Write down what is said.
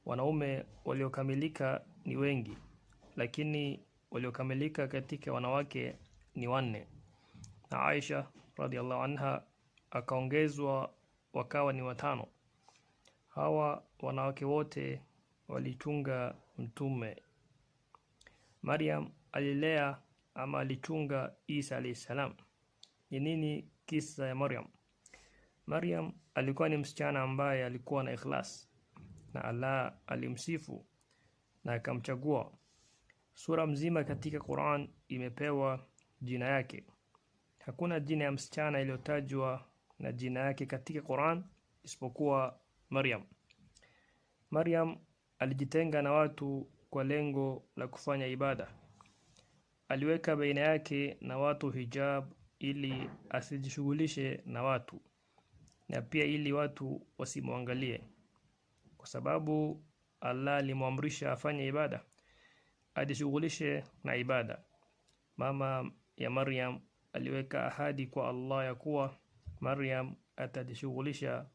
wanaume waliokamilika ni wengi, lakini waliokamilika katika wanawake ni 4. Na Aisha radhiallahu anha akaongezwa wakawa ni 5. Hawa wanawake wote walichunga mtume. Maryam alilea ama alichunga Isa alayhi salam. Ni nini kisa ya Maryam? Maryam alikuwa ni msichana ambaye alikuwa na ikhlas, na Allah alimsifu na akamchagua. Sura mzima katika Qur'an imepewa jina yake. Hakuna jina ya msichana iliyotajwa na jina yake katika Qur'an isipokuwa Maryam. Maryam alijitenga na watu kwa lengo la kufanya ibada. Aliweka baina yake na watu hijab ili asijishughulishe na watu, na pia ili watu wasimwangalie, kwa sababu Allah alimwamrisha afanye ibada, ajishughulishe na ibada. Mama ya Maryam aliweka ahadi kwa Allah ya kuwa Maryam atajishughulisha